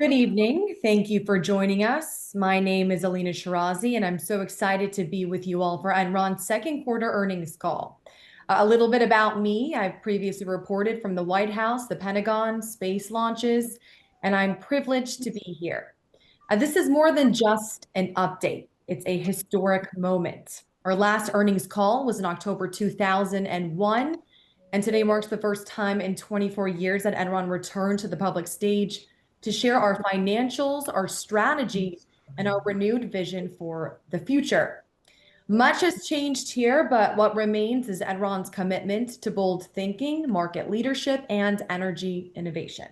Good evening. Thank you for joining us. My name is Alina Shirazi, and I'm so excited to be with you all for Enron's second quarter earnings call. A little bit about me. I've previously reported from the White House, the Pentagon, space launches, and I'm privileged to be here. This is more than just an update. It's a historic moment. Our last earnings call was in October 2001, and today marks the first time in 24 years that Enron returned to the public stage to share our financials, our strategy, and our renewed vision for the future. Much has changed here, but what remains is Enron's commitment to bold thinking, market leadership, and energy innovation.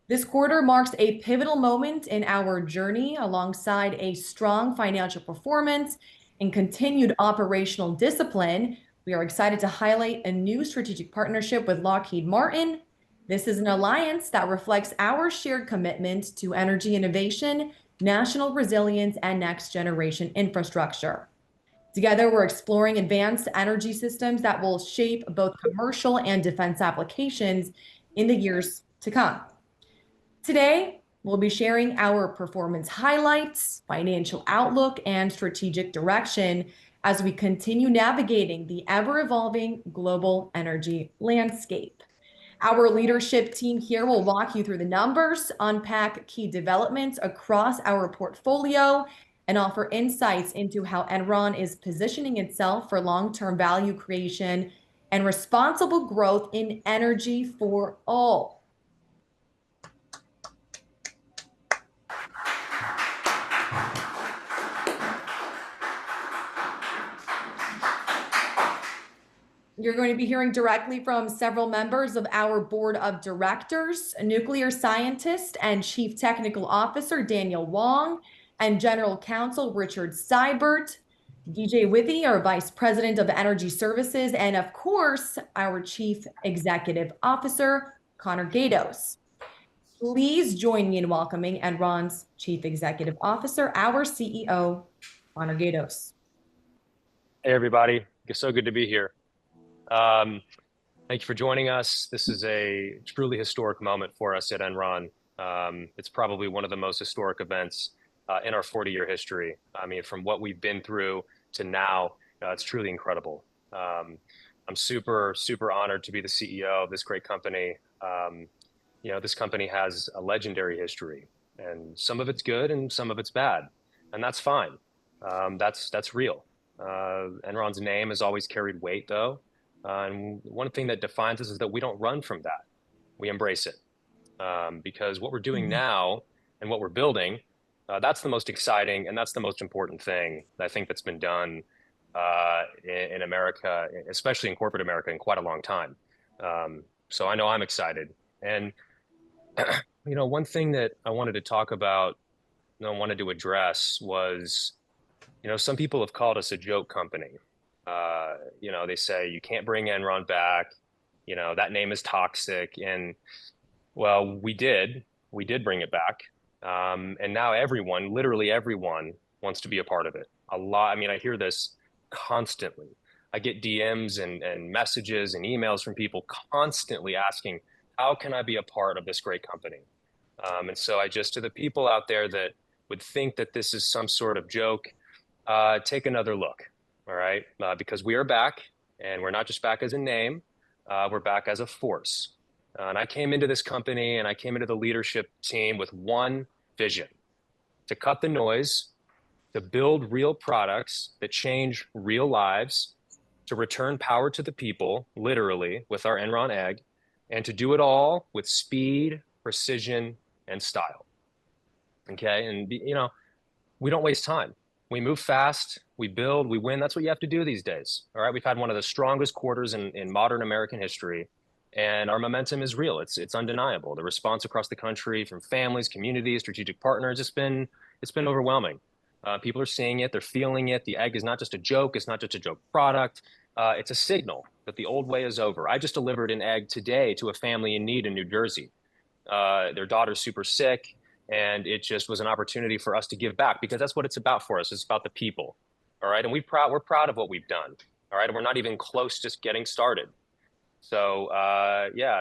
This quarter marks a pivotal moment in our journey alongside a strong financial performance and continued operational discipline. We are excited to highlight a new strategic partnership with Lockheed Martin. This is an alliance that reflects our shared commitment to energy innovation, national resilience, and next-generation infrastructure. Together, we're exploring advanced energy systems that will shape both commercial and defense applications in the years to come. Today, we'll be sharing our performance highlights, financial outlook, and strategic direction as we continue navigating the ever-evolving global energy landscape. Our leadership team here will walk you through the numbers, unpack key developments across our portfolio, and offer insights into how Enron is positioning itself for long-term value creation and responsible growth in energy for all. You're going to be hearing directly from several members of our board of directors, nuclear scientist and chief technical officer Daniel Wong, and general counsel Richard Seibert, DJ Withy, our vice president of energy services, and of course, our chief executive officer, Connor Gatos. Please join me in welcoming Enron's chief executive officer, our CEO, Connor Gatos. Hey, everybody. It's so good to be here. Thank you for joining us. This is a truly historic moment for us at Enron. It's probably one of the most historic events in our 40-year history. I mean, from what we've been through to now, it's truly incredible. I'm super, super honored to be the CEO of this great company. This company has a legendary history, and some of it's good and some of it's bad, and that's fine. That's real. Enron's name has always carried weight, though. And one thing that defines us is that we don't run from that. We embrace it. Because what we're doing now and what we're building, that's the most exciting and that's the most important thing that I think that's been done in America, especially in corporate America, in quite a long time. So I know I'm excited. And, one thing that I wanted to talk about, I wanted to address was, some people have called us a joke company. They say you can't bring Enron back, that name is toxic. And well, we did bring it back. And now everyone, literally everyone wants to be a part of it. I hear this constantly. I get DMs and messages and emails from people constantly asking, how can I be a part of this great company? And so to the people out there that would think that this is some sort of joke, take another look. All right, because we are back, and we're not just back as a name, we're back as a force. And I came into this company and I came into the leadership team with one vision: to cut the noise, to build real products that change real lives, to return power to the people, literally, with our Enron Egg, and to do it all with speed, precision, and style. Okay, and we don't waste time. We move fast, we build, we win. That's what you have to do these days. All right, we've had one of the strongest quarters in modern American history, and our momentum is real. It's undeniable. The response across the country from families, communities, strategic partners, it's been overwhelming. People are seeing it, they're feeling it. The egg is not just a joke. It's not just a joke product. It's a signal that the old way is over. I just delivered an egg today to a family in need in New Jersey. Their daughter's super sick. And it just was an opportunity for us to give back, because that's what it's about for us. It's about the people. All right. And we're proud of what we've done. All right. And we're not even close just getting started. So,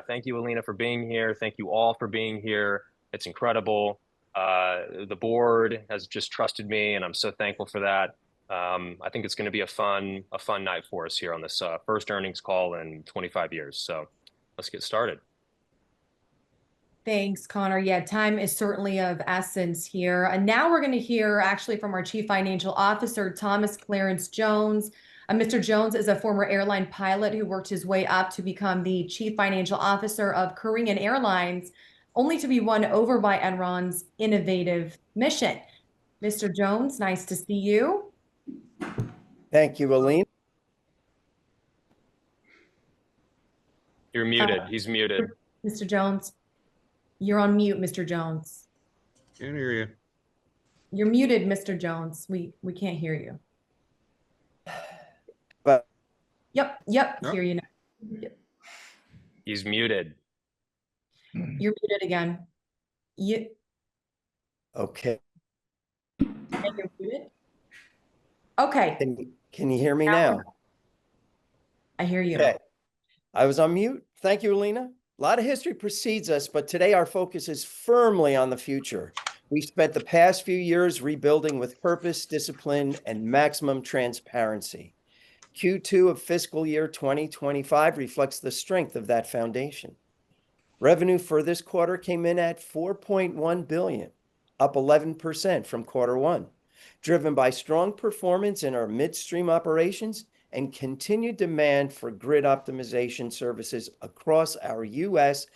thank you, Alina, for being here. Thank you all for being here. It's incredible. The board has just trusted me, and I'm so thankful for that. I think it's going to be a fun night for us here on this first earnings call in 25 years. So let's get started. Thanks, Connor. Yeah, time is certainly of essence here. And now we're going to hear actually from our Chief Financial Officer, Thomas Clarence Jones. Mr. Jones is a former airline pilot who worked his way up to become the Chief Financial Officer of Korean Airlines, only to be won over by Enron's innovative mission. Mr. Jones, nice to see you. Thank you, Aline. You're muted. He's muted. Mr. Jones, you're on mute, Mr. Jones. Can't hear you. You're muted, Mr. Jones. We can't hear you. But Yep, Oh. hear you now. Yep. He's muted. You're muted again. You okay. you're muted. Okay, Can you hear me now? I hear you. Okay. I was on mute. Thank you, Alina. A lot of history precedes us, but today our focus is firmly on the future. We spent the past few years rebuilding with purpose, discipline, and maximum transparency. Q2 of fiscal year 2025 reflects the strength of that foundation. Revenue for this quarter came in at $4.1 billion, up 11% from quarter one, driven by strong performance in our midstream operations and continued demand for grid optimization services across our U.S.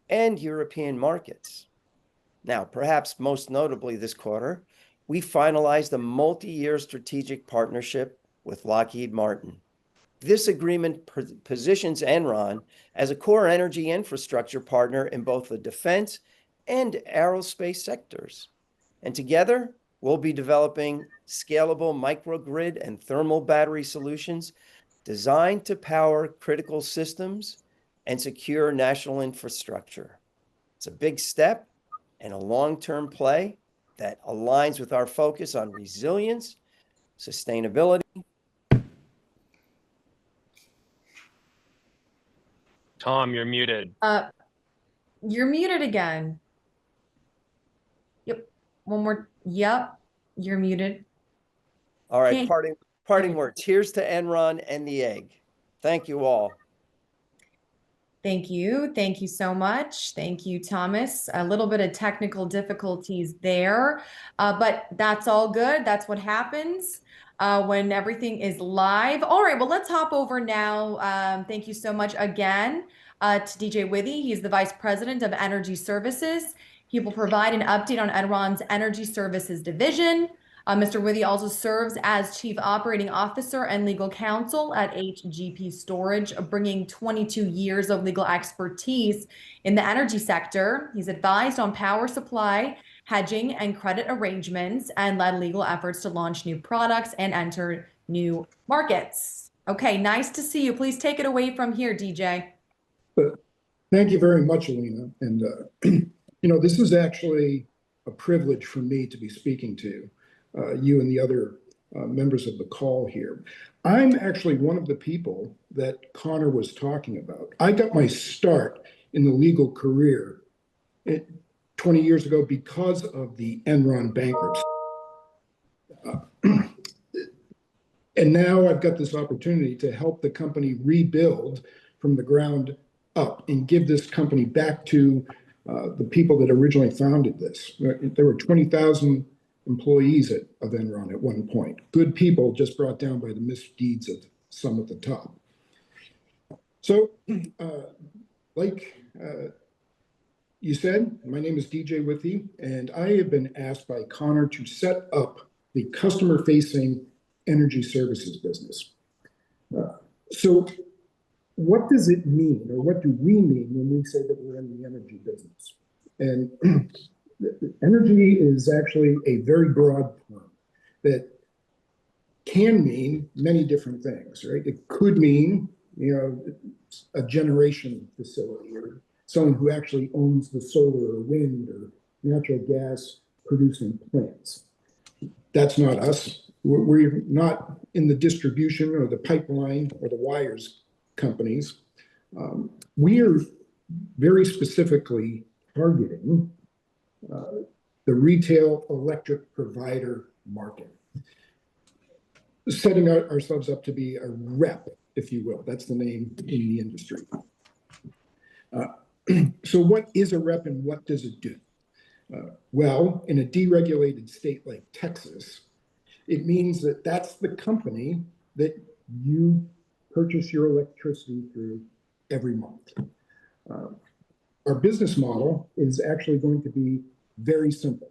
and European markets. Now, perhaps most notably this quarter, we finalized a multi-year strategic partnership with Lockheed Martin. This agreement positions Enron as a core energy infrastructure partner in both the defense and aerospace sectors. And together, we'll be developing scalable microgrid and thermal battery solutions designed to power critical systems and secure national infrastructure. It's a big step and a long-term play that aligns with our focus on resilience, sustainability. Tom, you're muted. You're muted again. Yep. One more. Yep. You're muted. All right, Can't- parting words. Here's to Enron and the egg. Thank you all. Thank you. Thank you so much. Thank you, Thomas. A little bit of technical difficulties there, but that's all good. That's what happens when everything is live. All right, well, let's hop over now. Thank you so much again to DJ Withy. He's the Vice President of Energy Services. He will provide an update on Enron's Energy Services division. Mr. Withy also serves as Chief Operating Officer and Legal Counsel at HGP Storage, bringing 22 years of legal expertise in the energy sector. He's advised on power supply, hedging, and credit arrangements, and led legal efforts to launch new products and enter new markets. Okay, nice to see you. Please take it away from here, DJ. Thank you very much, Alina. And, this is actually a privilege for me to be speaking to you and the other members of the call here. I'm actually one of the people that Connor was talking about. I got my start in the legal career 20 years ago because of the Enron bankruptcy. And now I've got this opportunity to help the company rebuild from the ground up and give this company back to the people that originally founded this. There were 20,000 employees of Enron at one point. Good people just brought down by the misdeeds of some at the top. So, like you said, my name is DJ Withy, and I have been asked by Connor to set up the customer-facing energy services business. So what does it mean, or what do we mean when we say that we're in the energy business? And energy is actually a very broad term that can mean many different things, right? It could mean, a generation facility or someone who actually owns the solar or wind or natural gas producing plants. That's not us. We're not in the distribution or the pipeline or the wires companies. We are very specifically targeting the retail electric provider market, setting ourselves up to be a rep, if you will. That's the name in the industry. So what is a rep and what does it do? Well, in a deregulated state like Texas, it means that that's the company that you purchase your electricity through every month. Our business model is actually going to be very simple.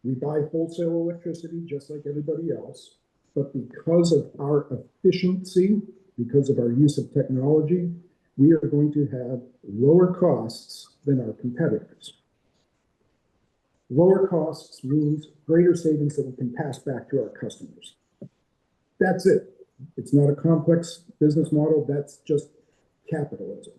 We buy wholesale electricity just like everybody else, but because of our efficiency, because of our use of technology, we are going to have lower costs than our competitors. Lower costs means greater savings that we can pass back to our customers. That's it. It's not a complex business model. That's just capitalism.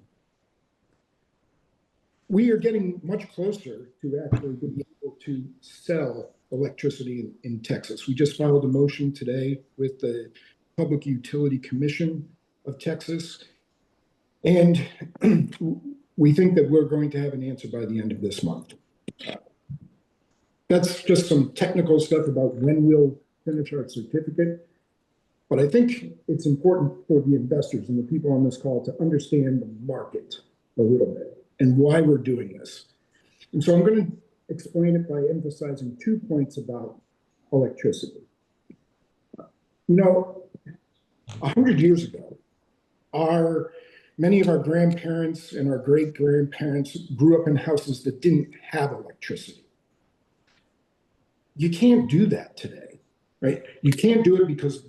We are getting much closer to actually being able to sell electricity in Texas. We just filed a motion today with the Public Utility Commission of Texas. And we think that we're going to have an answer by the end of this month. That's just some technical stuff about when we'll finish our certificate. But I think it's important for the investors and the people on this call to understand the market a little bit and why we're doing this. And so I'm going to explain it by emphasizing 2 points about electricity. You know, 100 years ago, many of our grandparents and our great-grandparents grew up in houses that didn't have electricity. You can't do that today, right? You can't do it because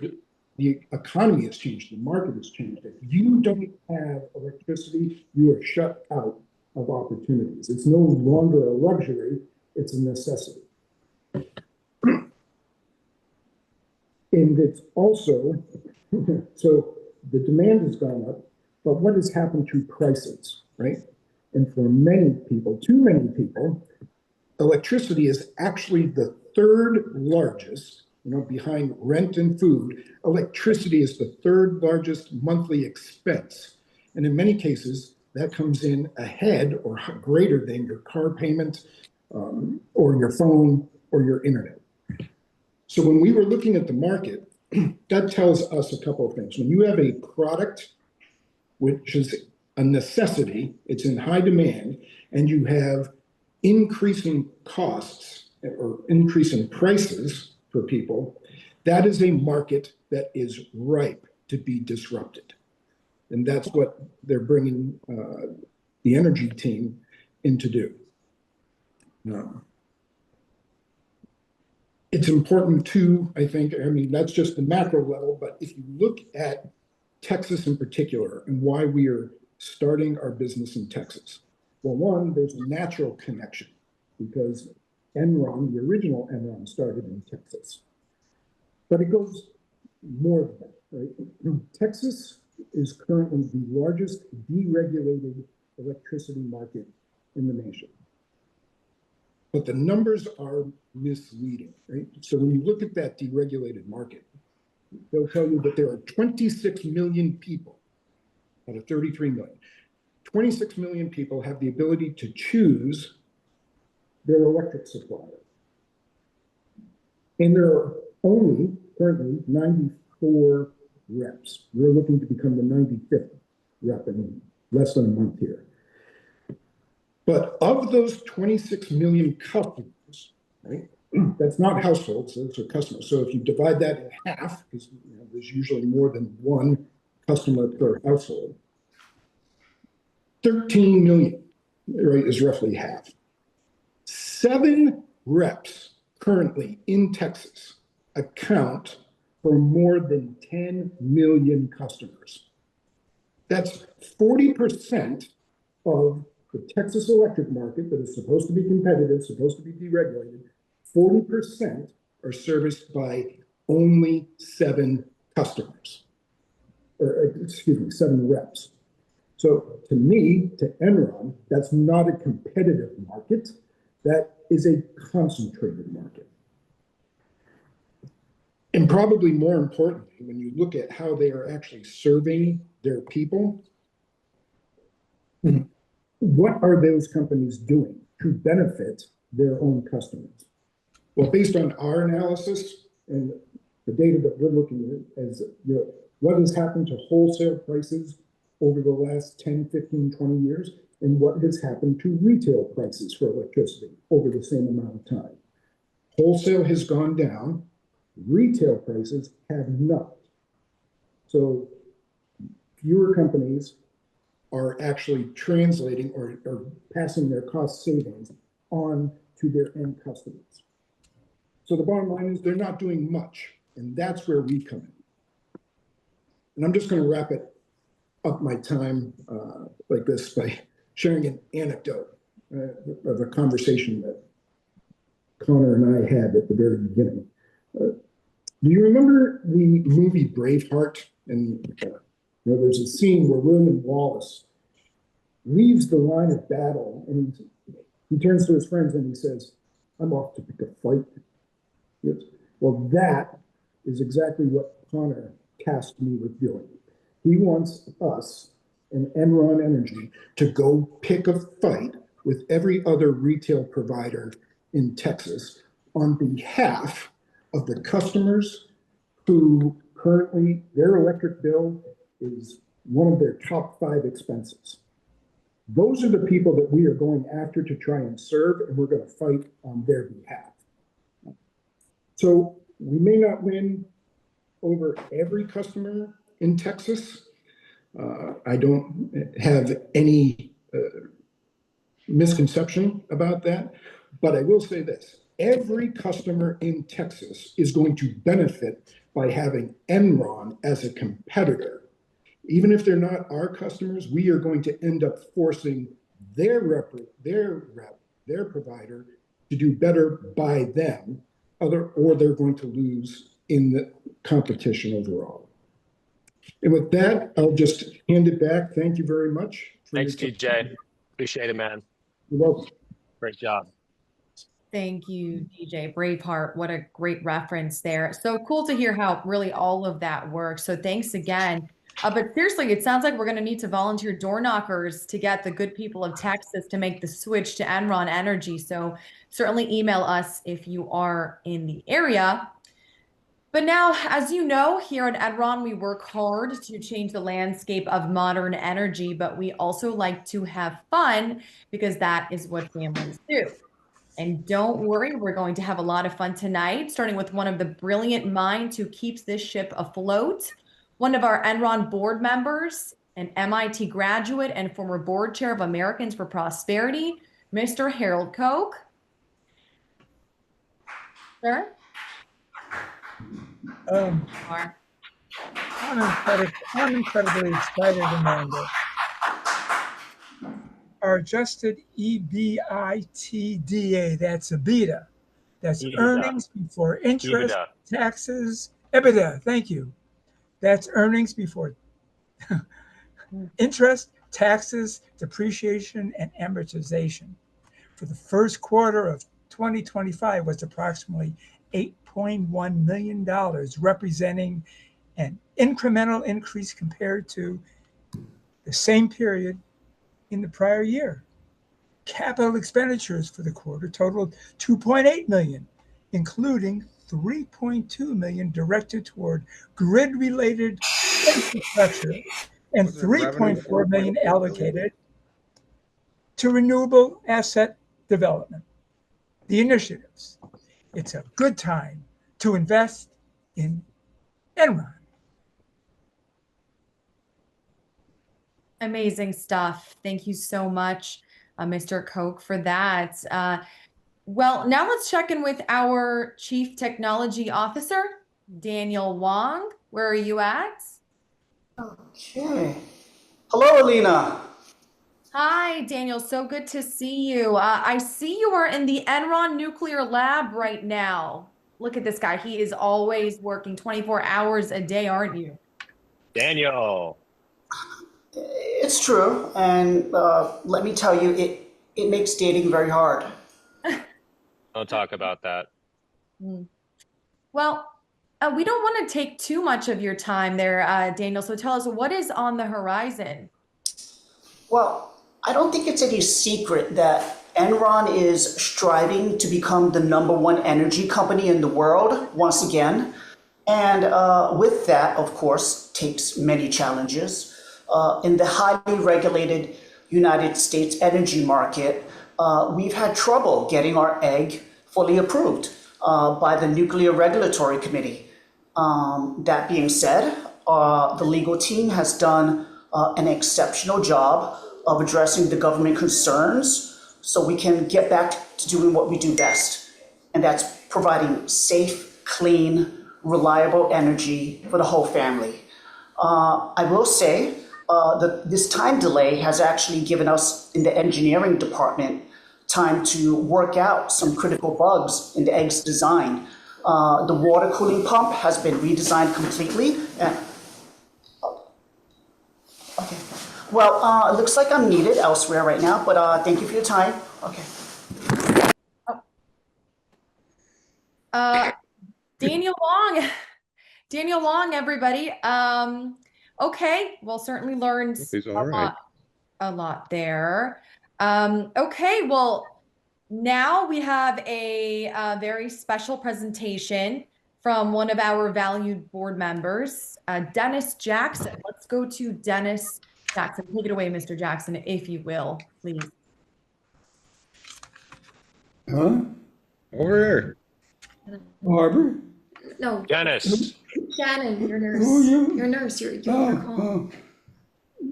the economy has changed, the market has changed. If you don't have electricity, you are shut out of opportunities. It's no longer a luxury, it's a necessity. And it's also, so the demand has gone up, but what has happened to prices, right? And for many people, too many people, electricity is actually the third largest, behind rent and food. Electricity is the third largest monthly expense. And in many cases, that comes in ahead or greater than your car payment or your phone or your internet. So when we were looking at the market, that tells us a couple of things. When you have a product which is a necessity, it's in high demand, and you have increasing costs or increasing prices for people, that is a market that is ripe to be disrupted. And that's what they're bringing the energy team in to do. It's important too, I think, that's just the macro level, but if you look at Texas in particular and why we are starting our business in Texas. Well, one, there's a natural connection because Enron, the original Enron, started in Texas. But it goes more than that, right? Texas is currently the largest deregulated electricity market in the nation. But the numbers are misleading, right? So when you look at that deregulated market, they'll tell you that there are 26 million people out of 33 million. 26 million people have the ability to choose their electric supplier. And there are only currently 94 reps. We're looking to become the 95th rep in less than a month here. But of those 26 million customers, right, that's not households, those are customers. So if you divide that in half, because there's usually more than one customer per household, 13 million, right, is roughly half. 7 reps currently in Texas account for more than 10 million customers. That's 40% of the Texas electric market that is supposed to be competitive, supposed to be deregulated. 40% are serviced by only 7 customers, or excuse me, 7 reps. So to me, to Enron, that's not a competitive market. That is a concentrated market. And probably more importantly, when you look at how they are actually serving their people, what are those companies doing? to benefit their own customers? Well, based on our analysis and the data that we're looking at, as what has happened to wholesale prices over the last 10, 15, 20 years, and what has happened to retail prices for electricity over the same amount of time. Wholesale has gone down, retail prices have not. So fewer companies are actually translating or passing their cost savings on to their end customers. So the bottom line is they're not doing much, and that's where we come in. And I'm just going to wrap it up my time like this by sharing an anecdote of a conversation that Connor and I had at the very beginning. Do you remember the movie Braveheart? And there's a scene where William Wallace leaves the line of battle, and he turns to his friends and he says, "I'm off to pick a fight." Yes. Well, that is exactly what Connor tasked me with doing. He wants us and Enron Energy to go pick a fight with every other retail provider in Texas on behalf of the customers who currently their electric bill is one of their top 5 expenses. Those are the people that we are going after to try and serve, and we're going to fight on their behalf. So we may not win over every customer in Texas. I don't have any misconception about that, but I will say this. Every customer in Texas is going to benefit by having Enron as a competitor. Even if they're not our customers, we are going to end up forcing their provider to do better by them, or they're going to lose in the competition overall. And with that, I'll just hand it back. Thank you very much. Thanks, DJ. Appreciate it, man. You're welcome. Great job. Thank you, DJ. Braveheart, what a great reference there. So cool to hear how really all of that works. So thanks again. But seriously, it sounds like we're going to need to volunteer door knockers to get the good people of Texas to make the switch to Enron Energy. So certainly email us if you are in the area. But now, as you know, here at Enron, we work hard to change the landscape of modern energy, but we also like to have fun because that is what families do. And don't worry, we're going to have a lot of fun tonight, starting with one of the brilliant minds who keeps this ship afloat, one of our Enron board members, an MIT graduate and former board chair of Americans for Prosperity, Mr. Harold Koch. Sir? I'm incredibly excited, Amanda. Our adjusted EBITDA, that's EBITDA. That's EBITDA. Earnings before interest, EBITDA. taxes, EBITDA, thank you. That's earnings before interest, taxes, depreciation, and amortization. For the first quarter of 2025 was approximately $8.1 million, representing an incremental increase compared to the same period in the prior year. Capital expenditures for the quarter totaled $2.8 million, including $3.2 million directed toward grid-related infrastructure and $3.4 million allocated to renewable asset development. The initiatives. It's a good time to invest in Enron. Amazing stuff. Thank you so much, Mr. Koch, for that. Well, now let's check in with our Chief Technology Officer, Daniel Wong. Where are you at? Okay. Hello, Alina. Hi, Daniel. So good to see you. I see you are in the Enron nuclear lab right now. Look at this guy. He is always working 24 hours a day, aren't you? Daniel. It's true, and let me tell you, it makes dating very hard. Don't talk about that. Well, we don't want to take too much of your time there, Daniel. So tell us, what is on the horizon? Well, I don't think it's any secret that Enron is striving to become the #1 energy company in the world once again. And with that, of course, takes many challenges. In the highly regulated United States energy market, we've had trouble getting our egg fully approved by the Nuclear Regulatory Committee. That being said, the legal team has done an exceptional job of addressing the government concerns so we can get back to doing what we do best, and that's providing safe, clean, reliable energy for the whole family. I will say this time delay has actually given us in the engineering department time to work out some critical bugs in the egg's design. The water cooling pump has been redesigned completely. Okay. Well, it looks like I'm needed elsewhere right now, but thank you for your time. Okay. Daniel Long, Daniel Long, everybody. Okay, well, certainly learned He's all right. a lot there. Okay, well, now we have a very special presentation from one of our valued board members, Dennis Jackson. Let's go to Dennis Jackson. Take it away, Mr. Jackson, if you will, please. Huh? Over here. Barbara? No, Dennis, Shannon, your nurse. Who are you? Your nurse, your Oh, call. oh.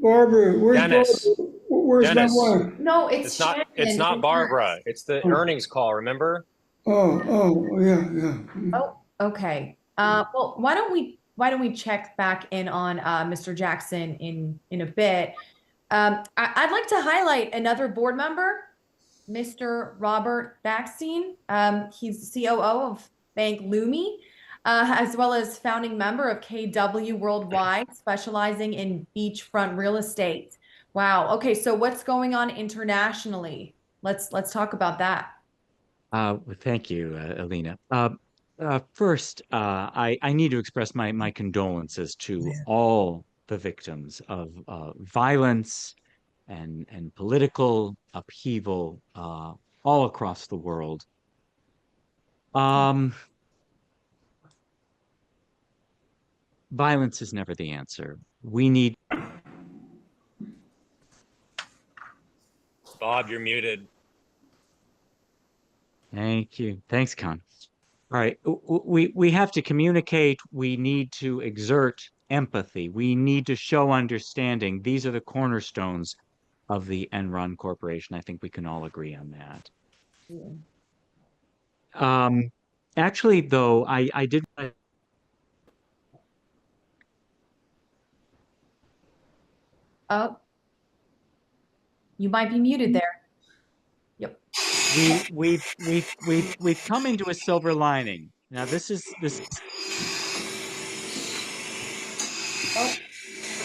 Barbara, where's Dennis. Barbara? Where's Dennis. my wife? No, it's not Shannon. it's not your Barbara. nurse. It's the Oh. earnings call, remember? Oh, yeah. Oh, okay. Well, why don't we check back in on Mr. Jackson in a bit? I'd like to highlight another board member, Mr. Robert Backstein. He's COO of Bank Lumi, as well as founding member of KW Worldwide, specializing in beachfront real estate. Wow. Okay, so what's going on internationally? Let's talk about that. Well, thank you, Alina. First, I need to express my condolences to all the victims of violence and political upheaval all across the world. Violence is never the answer. We need. Bob, you're muted. Thank you. Thanks, Con. All right. We have to communicate. We need to exert empathy. We need to show understanding. These are the cornerstones of the Enron Corporation. I think we can all agree on that. Yeah. Actually, though, I did. Oh, you might be muted there. Yep. We've come into a silver lining. Now this. Oh,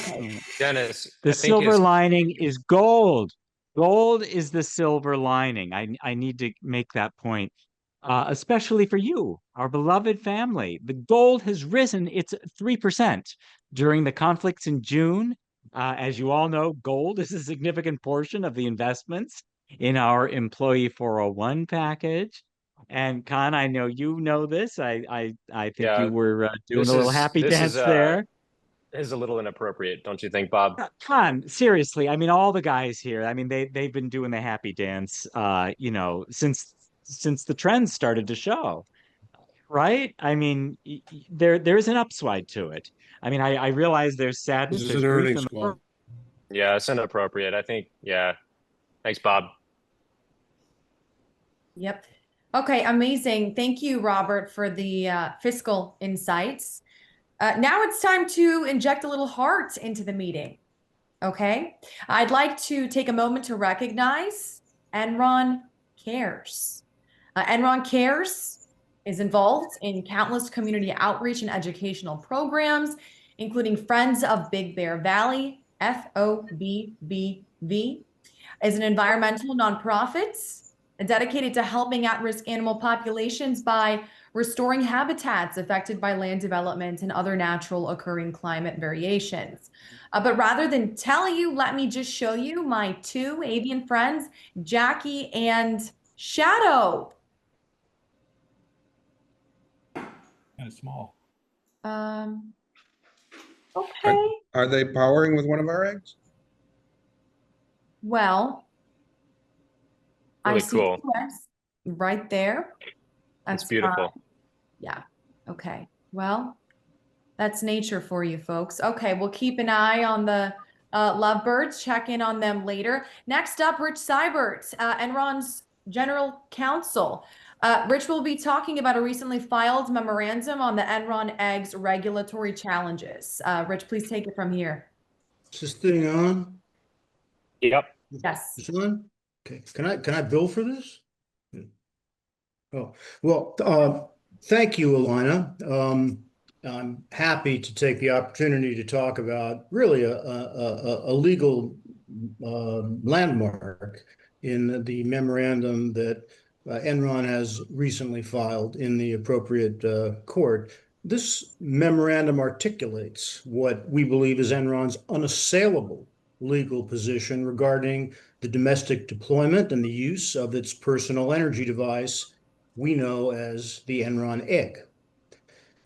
okay. Dennis, The I think silver lining is gold. Gold is the silver lining. I need to make that point, especially for you, our beloved family. The gold has risen. It's 3% during the conflicts in June. As you all know, gold is a significant portion of the investments in our employee 401 package. And Con, I know you know this. I think Yeah, you were doing this a little is happy this dance is there. Is a little inappropriate, don't you think, Bob? Con, seriously, I mean, all the guys here, I mean, they've been doing the happy dance, since the trends started to show, right? I mean, there's an upside to it. I mean, I realize there's sadness, This is there's an grief earnings in the call. Yeah, it's inappropriate. I think, yeah. Thanks, Bob. Yep. Okay, amazing. Thank you, Robert, for the fiscal insights. Now it's time to inject a little heart into the meeting. Okay, I'd like to take a moment to recognize Enron Cares. Enron Cares is involved in countless community outreach and educational programs, including Friends of Big Bear Valley, FOBBV, is an environmental nonprofit dedicated to helping at-risk animal populations by restoring habitats affected by land development and other natural occurring climate variations. But rather than tell you, let me just show you my two avian friends, Jackie and Shadow. Kind of small. Okay. Are they powering with one of our eggs? Well, I Really see cool. two eggs right there. It's That's beautiful. yeah. Okay. Well, that's nature for you folks. Okay, we'll keep an eye on the lovebirds, check in on them later. Next up, Rich Seibert, Enron's general counsel. Rich will be talking about a recently filed memorandum on the Enron eggs regulatory challenges. Rich, please take it from here. Is this thing on? Yep. Yes. It's on? Okay. Can I bill for this? Oh, well, thank you, Alina. I'm happy to take the opportunity to talk about really a legal landmark in the memorandum that Enron has recently filed in the appropriate court. This memorandum articulates what we believe is Enron's unassailable legal position regarding the domestic deployment and the use of its personal energy device we know as the Enron egg.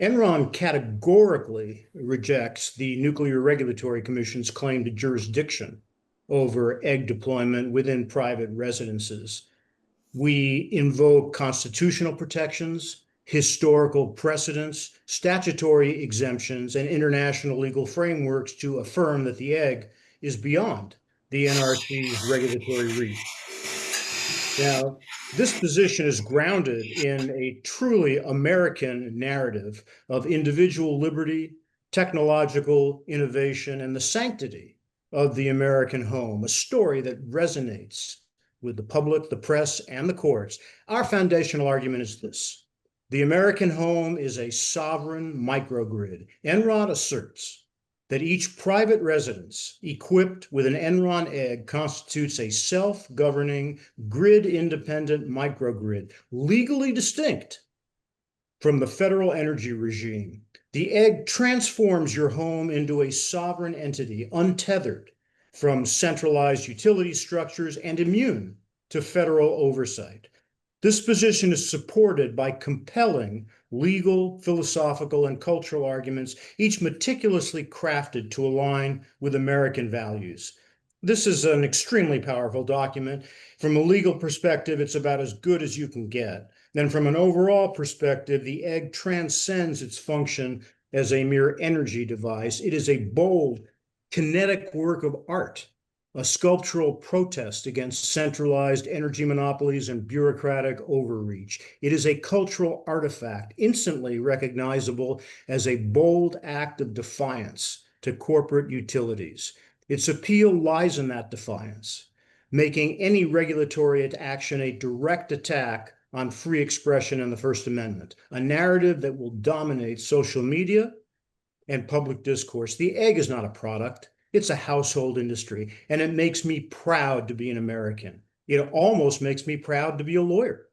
Enron categorically rejects the Nuclear Regulatory Commission's claim to jurisdiction over egg deployment within private residences. We invoke constitutional protections, historical precedents, statutory exemptions, and international legal frameworks to affirm that the egg is beyond the NRC's regulatory reach. Now, this position is grounded in a truly American narrative of individual liberty, technological innovation, and the sanctity of the American home, a story that resonates with the public, the press, and the courts. Our foundational argument is this: the American home is a sovereign microgrid. Enron asserts that each private residence equipped with an Enron egg constitutes a self-governing, grid-independent microgrid, legally distinct from the federal energy regime. The egg transforms your home into a sovereign entity, untethered from centralized utility structures and immune to federal oversight. This position is supported by compelling legal, philosophical, and cultural arguments, each meticulously crafted to align with American values. This is an extremely powerful document. From a legal perspective, it's about as good as you can get. Then from an overall perspective, the egg transcends its function as a mere energy device. It is a bold, kinetic work of art, a sculptural protest against centralized energy monopolies and bureaucratic overreach. It is a cultural artifact, instantly recognizable as a bold act of defiance to corporate utilities. Its appeal lies in that defiance, making any regulatory action a direct attack on free expression and the First Amendment, a narrative that will dominate social media and public discourse. The egg is not a product. It's a household industry, and it makes me proud to be an American. It almost makes me proud to be a lawyer.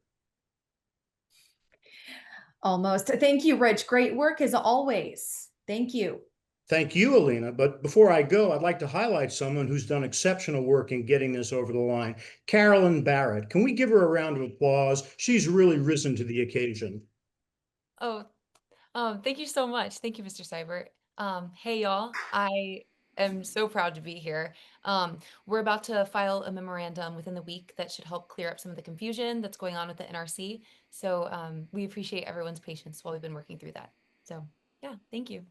Almost. Thank you, Rich. Great work as always. Thank you. Thank you, Alina. But before I go, I'd like to highlight someone who's done exceptional work in getting this over the line. Carolyn Barrett. Can we give her a round of applause? She's really risen to the occasion. Oh, thank you so much. Thank you, Mr. Seibert. Hey, y'all. I am so proud to be here. We're about to file a memorandum within the week that should help clear up some of the confusion that's going on with the NRC. So we appreciate everyone's patience while we've been working through that. So yeah, thank you.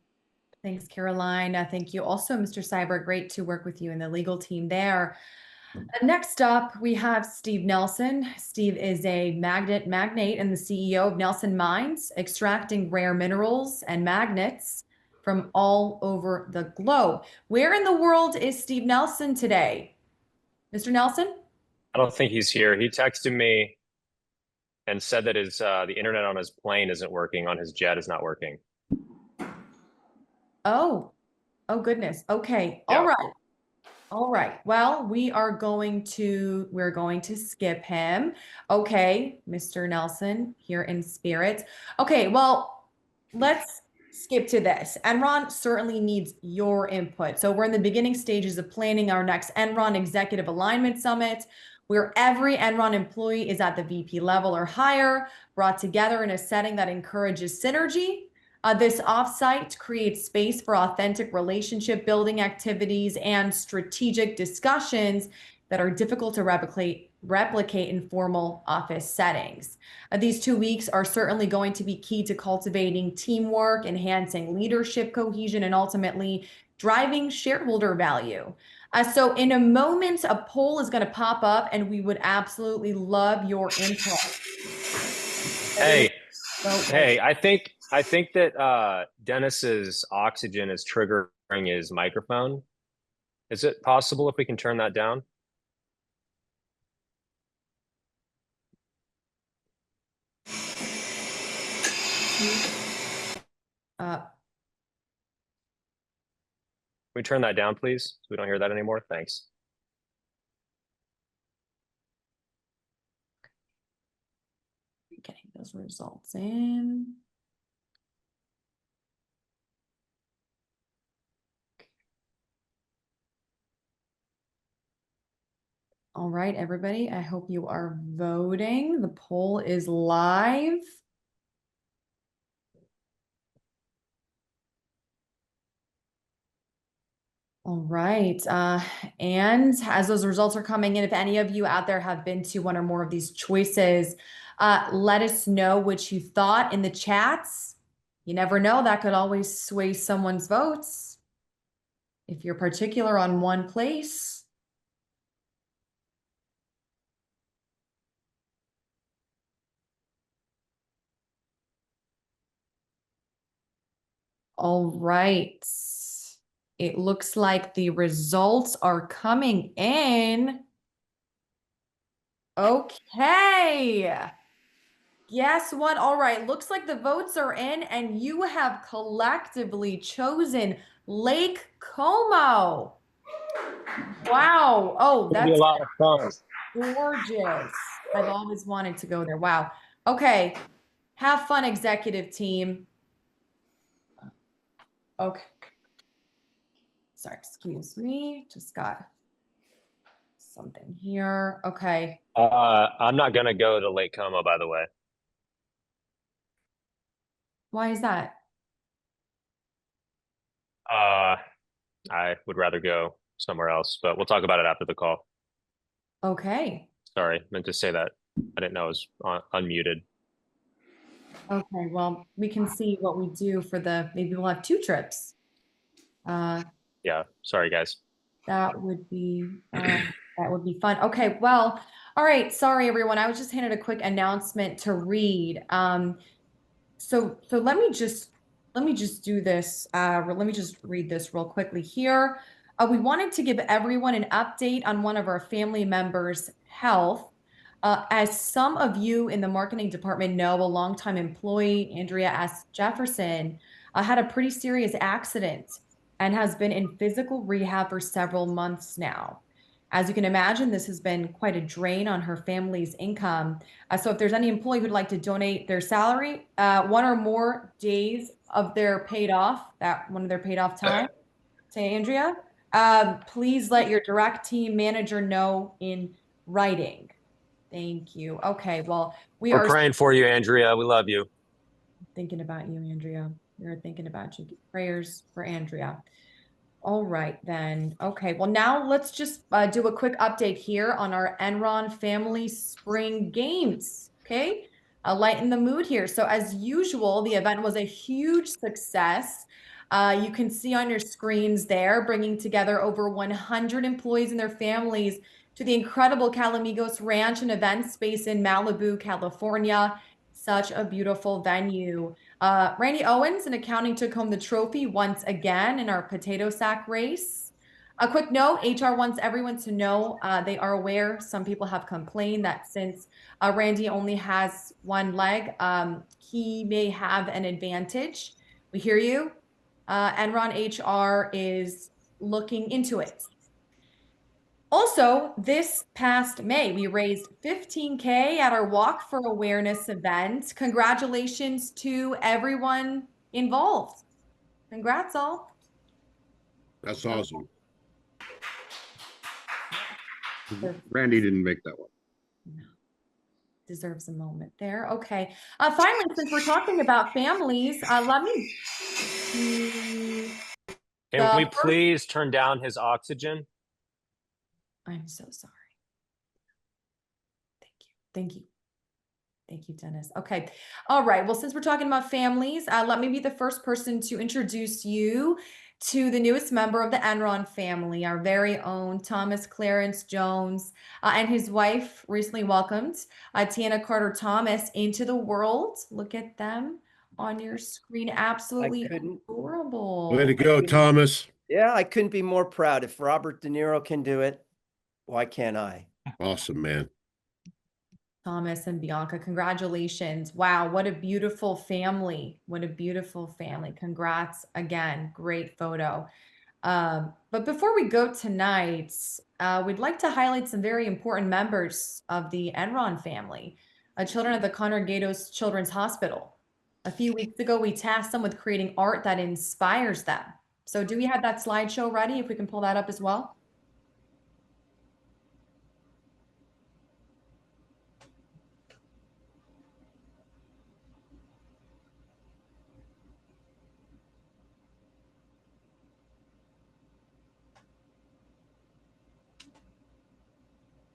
Thanks, Caroline. Thank you also, Mr. Seibert. Great to work with you and the legal team there. Next up, we have Steve Nelson. Steve is a magnate and the CEO of Nelson Mines, extracting rare minerals and magnets from all over the globe. Where in the world is Steve Nelson today? Mr. Nelson? I don't think he's here. He texted me and said that his the internet on his plane isn't working, on his jet is not working. Oh goodness. Okay. Yeah. All right. All right. Well, we're going to skip him. Okay, Mr. Nelson, here in spirit. Okay, well, let's skip to this. Enron certainly needs your input. So we're in the beginning stages of planning our next Enron Executive Alignment Summit, where every Enron employee is at the VP level or higher, brought together in a setting that encourages synergy. This offsite creates space for authentic relationship building activities and strategic discussions that are difficult to replicate in formal office settings. These 2 weeks are certainly going to be key to cultivating teamwork, enhancing leadership cohesion, and ultimately driving shareholder value. So in a moment, a poll is going to pop up, and we would absolutely love your input. Hey, I think that Dennis's oxygen is triggering his microphone. Is it possible if we can turn that down? Can we turn that down, please? So we don't hear that anymore. Thanks. Getting those results in. All right, everybody, I hope you are voting. The poll is live. All right, and as those results are coming in, if any of you out there have been to one or more of these choices, let us know what you thought in the chats. You never know, that could always sway someone's votes if you're particular on one place. All right. It looks like the results are coming in. Okay. Guess what? All right. Looks like the votes are in, and you have collectively chosen Lake Como. Wow. Oh, It'll be a that's lot of fun. gorgeous. I've always wanted to go there. Wow. Okay. Have fun, executive team. Okay. Sorry, excuse me. Just got something here. Okay. I'm not gonna go to Lake Como, by the way. Why is that? I would rather go somewhere else, but we'll talk about it after the call. Okay. Sorry, meant to say that. I didn't know it was unmuted. Okay, well, we can see what we do for maybe we'll have 2 trips. Yeah, sorry guys. That would be fun. Okay, well, all right. Sorry, everyone. I was just handed a quick announcement to read. So let me just do this. Let me just read this real quickly here. We wanted to give everyone an update on one of our family members' health. As some of you in the marketing department know, a longtime employee, Andrea S. Jefferson, had a pretty serious accident and has been in physical rehab for several months now. As you can imagine, this has been quite a drain on her family's income. So if there's any employee who'd like to donate their salary, 1 or more days of their paid off, time to Andrea, please let your direct team manager know in writing. Thank you. Okay, well, We're praying for you, Andrea. We love you. Thinking about you, Andrea. We're thinking about you. Prayers for Andrea. All right, then. Okay, well, now let's just do a quick update here on our Enron Family Spring Games. Okay, lighten the mood here. So as usual, the event was a huge success. You can see on your screens there, bringing together over 100 employees and their families to the incredible Calamigos Ranch and event space in Malibu, California. Such a beautiful venue. Randy Owens in accounting took home the trophy once again in our potato sack race. A quick note, HR wants everyone to know they are aware some people have complained that since Randy only has 1 leg, he may have an advantage. We hear you. Enron HR is looking into it. Also, this past May, we raised $15K at our Walk for Awareness event. Congratulations to everyone involved. Congrats all. That's awesome. Randy didn't make that one. No. Deserves a moment there. Okay. Finally, since we're talking about families, let me Can we please turn down his oxygen? I'm so sorry. Thank you. Thank you, Dennis. Okay. All right. Well, since we're talking about families, let me be the first person to introduce you to the newest member of the Enron family, our very own Thomas Clarence Jones, and his wife recently welcomed Tiana Carter Thomas into the world. Look at them on your screen. Absolutely adorable. Way to go, Thomas. Yeah, I couldn't be more proud. If Robert De Niro can do it, why can't I? Awesome, man. Thomas and Bianca, congratulations. Wow, what a beautiful family. What a beautiful family. Congrats again. Great photo. But before we go tonight, we'd like to highlight some very important members of the Enron family, children at the Connor Gatos Children's Hospital. A few weeks ago, we tasked them with creating art that inspires them. So do we have that slideshow ready? If we can pull that up as well.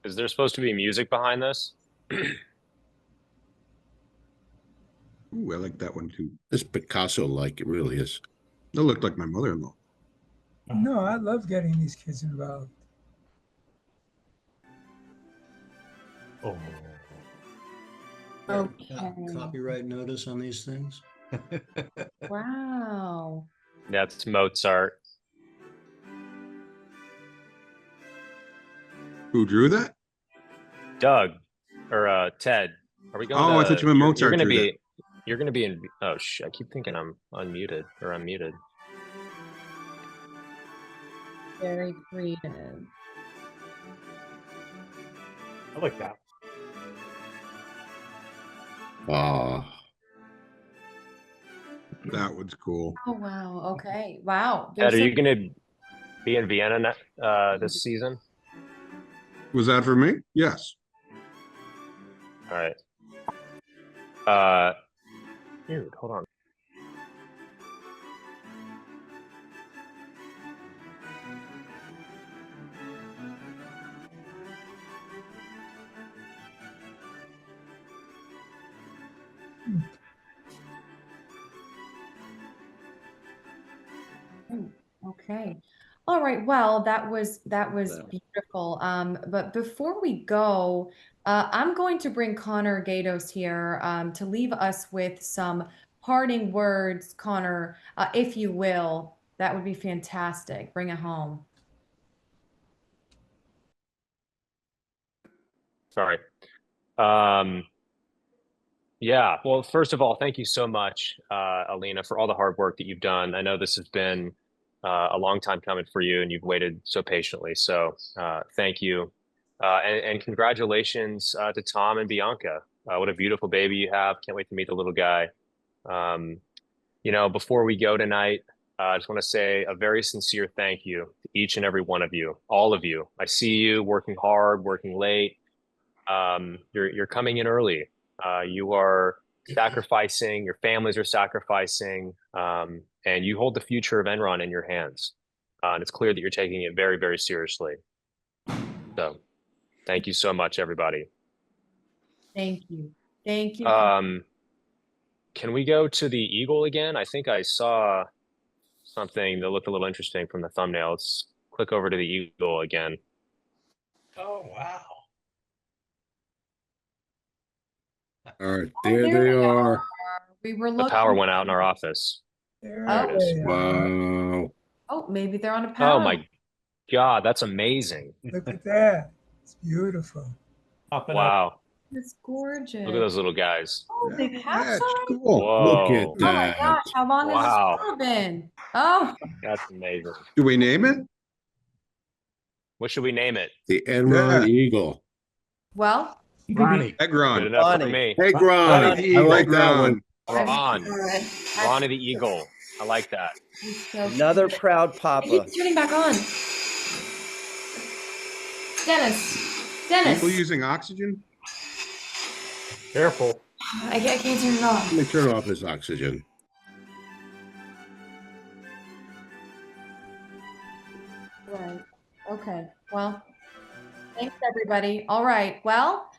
Is there supposed to be music behind this? Ooh, I like that one too. This Picasso-like, it really is. That looked like my mother-in-law. No, I love getting these kids involved. Oh. Okay. Copyright notice on these things. Wow. That's Mozart. Who drew that? Doug or Ted. Are we going? Oh, I thought you meant Mozart. You're gonna drew be. that. You're gonna be in. Oh shit! I keep thinking I'm unmuted or unmuted. Very creative. I like that. Oh, that one's cool. Oh, wow. Okay. Wow. Ted, are you gonna be in Vienna this season? Was that for me? Yes. All right. Dude, hold on. Okay. All right. Well, that was beautiful. But before we go, I'm going to bring Connor Gatos here to leave us with some parting words, Connor, if you will. That would be fantastic. Bring it home. Sorry. Yeah. Well, first of all, thank you so much, Alina, for all the hard work that you've done. I know this has been a long time coming for you, and you've waited so patiently. So thank you. And congratulations to Tom and Bianca. What a beautiful baby you have. Can't wait to meet the little guy. Before we go tonight, I just want to say a very sincere thank you to each and every one of you, all of you. I see you working hard, working late. You're coming in early. You are sacrificing, your families are sacrificing, and you hold the future of Enron in your hands. And it's clear that you're taking it very, very seriously. So thank you so much, everybody. Thank you. Thank you. Can we go to the Eagle again? I think I saw something that looked a little interesting from the thumbnail. Let's click over to the Eagle again. Oh, wow. All right, there they are. We were The looking. power went out in our office. There it is. Wow. Oh, maybe they're on a power. Oh my God, that's amazing. Look at that. It's beautiful. Wow. It's gorgeous. Look at those little guys. Oh, they have That's some? cool. Whoa. Look at Oh my that. gosh, how long has Wow. this photo been? Oh, That's amazing. Do we name it? What should we name it? The Enron Yeah. Eagle. Well, Ronnie. Good Egron. enough for Ronnie. me. Hey, Ronnie Gron. the I Eagle. like that one. Ron. All right. Ronnie the Eagle. I like that. Another proud papa. It's turning back on. Dennis. People Dennis. using oxygen? Careful. I can't turn it off. Let me turn off this oxygen. right. Okay. Well, thanks everybody. All right. Well,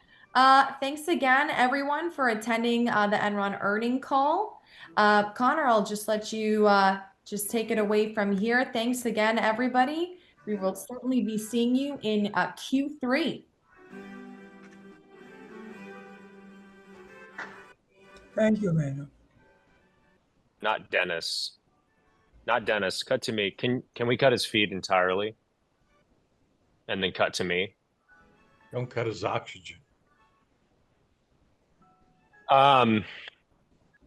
thanks again, everyone, for attending the Enron earning call. Connor, I'll just let you just take it away from here. Thanks again, everybody. We will certainly be seeing you in Q3. Thank you, Amanda. Not Dennis. Not Dennis. Cut to me. Can we cut his feed entirely? And then cut to me. Don't cut his oxygen.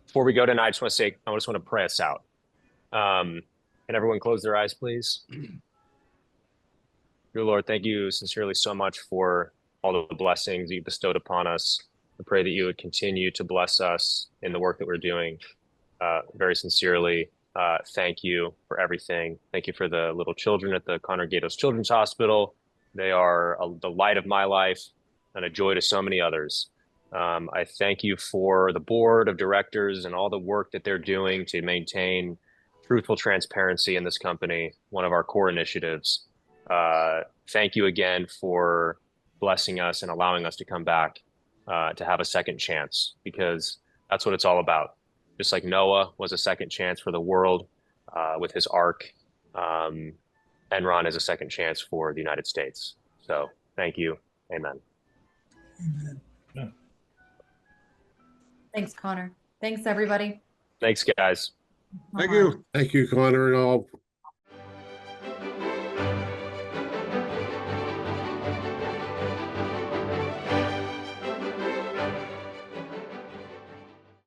Before we go tonight, I just want to pray us out. Can everyone close their eyes, please? Dear Lord, thank you sincerely so much for all the blessings you bestowed upon us. I pray that you would continue to bless us in the work that we're doing. Very sincerely, thank you for everything. Thank you for the little children at the Conner Gatos Children's Hospital. They are the light of my life and a joy to so many others. I thank you for the board of directors and all the work that they're doing to maintain truthful transparency in this company, one of our core initiatives. Thank you again for blessing us and allowing us to come back to have a second chance, because that's what it's all about. Just like Noah was a second chance for the world with his ark, Enron is a second chance for the United States. So thank you. Amen. Amen. Thanks, Connor. Thanks, everybody. Thanks, guys. Thank you. Thank you, Connor and all.